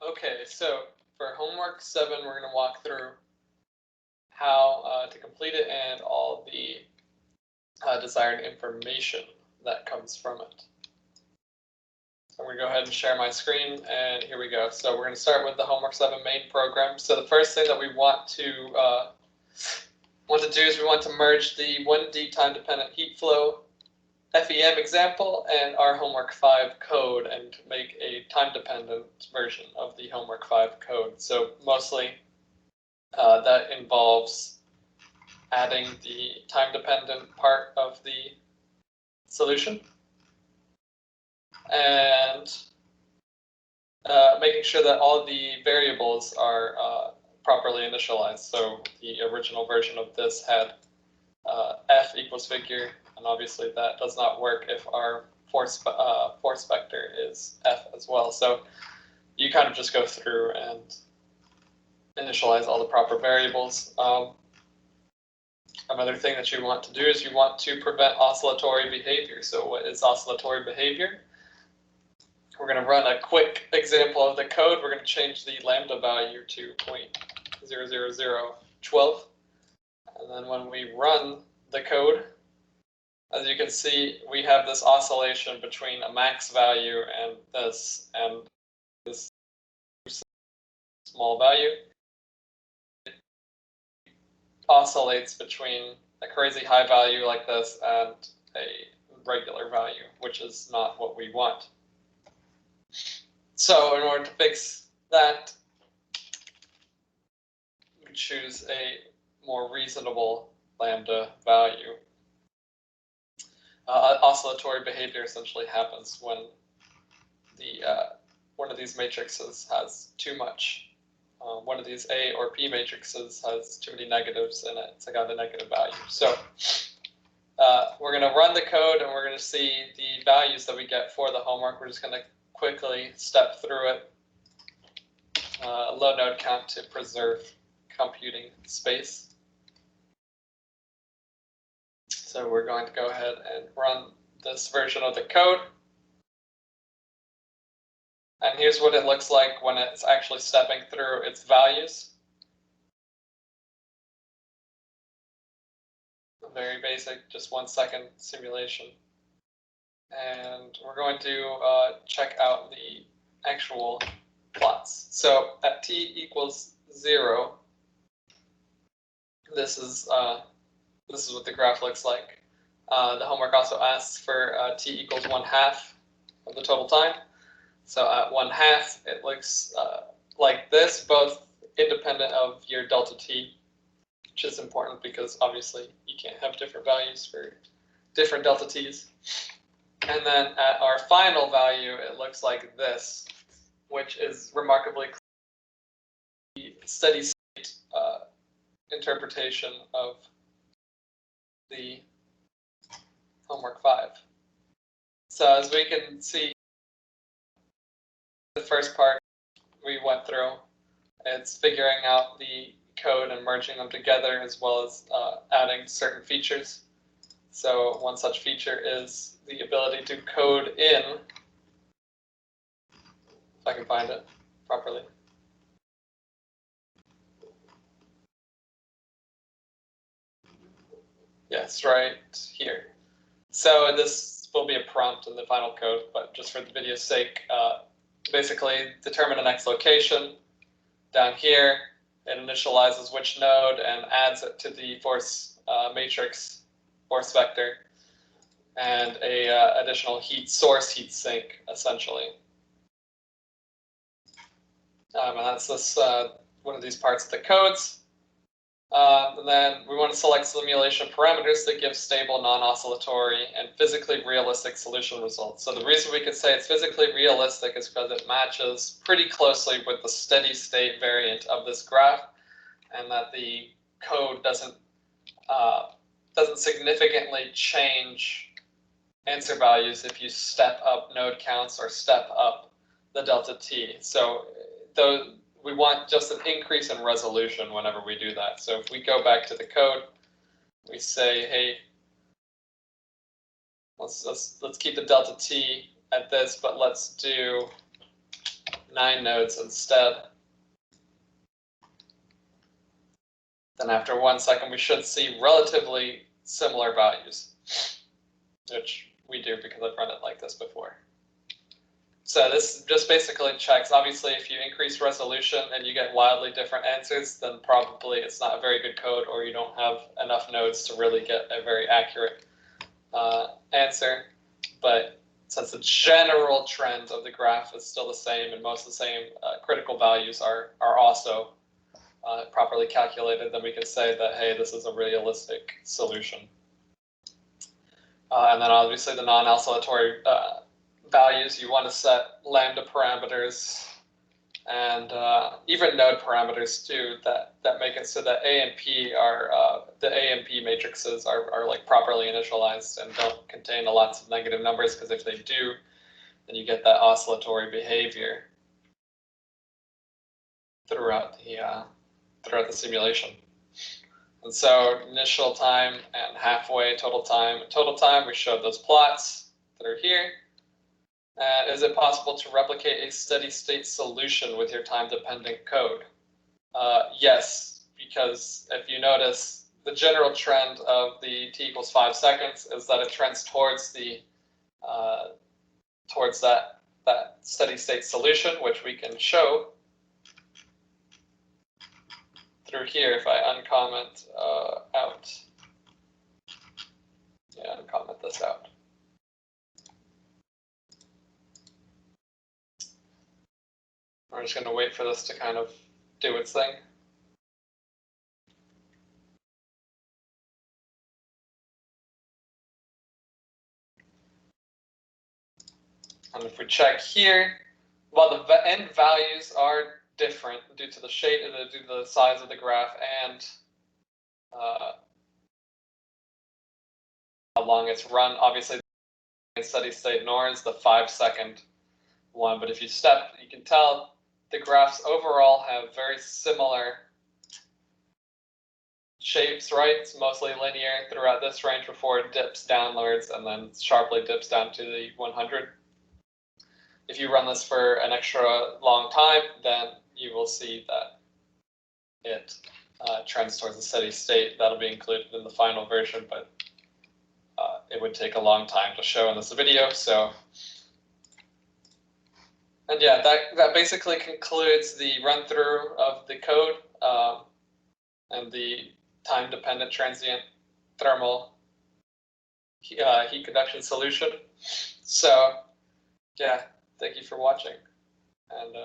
Okay, so for homework 7, we're going to walk through how to complete it and all the desired information that comes from it. So I'm going to go ahead and share my screen, and here we go. So we're going to start with the homework 7 main program. So the first thing that we want to do is we want to merge the 1D time-dependent heat flow FEM example and our homework 5 code and make a time-dependent version of the homework 5 code. So mostly that involves adding the time-dependent part of the solution and making sure that all the variables are properly initialized. So the original version of this had f equals figure, and obviously that does not work if our force vector is f as well. So you kind of just go through and initialize all the proper variables. Another thing that you want to do is you want to prevent oscillatory behavior. So what is oscillatory behavior? We're going to run a quick example of the code. We're going to change the lambda value to 0.00012. And then when we run the code, as you can see, we have this oscillation between a max value and this small value. It oscillates between a crazy high value like this and a regular value, which is not what we want. So in order to fix that, we choose a more reasonable lambda value. Oscillatory behavior essentially happens when the one of these matrices has too much. One of these A or P matrices has too many negatives in it. It's got a negative value. So we're going to run the code and we're going to see the values that we get for the homework. We're just going to quickly step through it. Low node count to preserve computing space. So we're going to go ahead and run this version of the code. And here's what it looks like when it's actually stepping through its values. A very basic, just 1 second simulation. And we're going to check out the actual plots. So at t equals 0, this is what the graph looks like. The homework also asks for t equals 1/2 of the total time. So at 1/2, it looks like this, both independent of your delta t, which is important because obviously you can't have different values for different delta t's. And then at our final value, it looks like this, which is remarkably the steady state interpretation of the homework 5. So as we can see, the first part we went through, it's figuring out the code and merging them together, as well as adding certain features. So one such feature is the ability to code in, if I can find it properly. Yes, right here. So this will be a prompt in the final code, but just for the video's sake, basically determine the next location. Down here, it initializes which node and adds it to the force matrix force vector, and a additional source heat sink, essentially. And that's this one of these parts of the codes. And then we want to select simulation parameters that give stable, non-oscillatory, and physically realistic solution results. So the reason we can say it's physically realistic is because it matches pretty closely with the steady state variant of this graph, and that the code doesn't significantly change answer values if you step up node counts or step up the delta t. So we want just an increase in resolution whenever we do that. So if we go back to the code, we say, hey, let's keep the delta t at this, but let's do 9 nodes instead. Then after 1 second, we should see relatively similar values, which we do because I've run it like this before. So this just basically checks, obviously, if you increase resolution and you get wildly different answers, then probably it's not a very good code, or you don't have enough nodes to really get a very accurate answer. But since the general trend of the graph is still the same, and most of the same critical values are also properly calculated, then we can say that, hey, this is a realistic solution. And then obviously the non-oscillatory values, you want to set lambda parameters and even node parameters too, that make it so that A and P are the A and P matrices are like properly initialized and don't contain lots of negative numbers, because if they do, then you get that oscillatory behavior throughout the simulation. And so initial time and halfway total time. Total time, we showed those plots that are here. And is it possible to replicate a steady state solution with your time-dependent code? Yes, because if you notice, the general trend of the t equals 5 seconds is that it trends towards the towards that steady state solution, which we can show through here if I uncomment out. Yeah, uncomment this out. We're just going to wait for this to kind of do its thing. And if we check here, well, the end values are different due to the shape, due to the size of the graph, and how long it's run. Obviously, the steady state nor is the 5 second one, but if you step, you can tell the graphs overall have very similar shapes, right? It's mostly linear throughout this range before it dips downwards and then sharply dips down to the 100. If you run this for an extra long time, then you will see that it trends towards a steady state. That'll be included in the final version, but it would take a long time to show in this video. So, and yeah, that basically concludes the run through of the code and the time-dependent transient thermal heat conduction solution. So, yeah, thank you for watching, and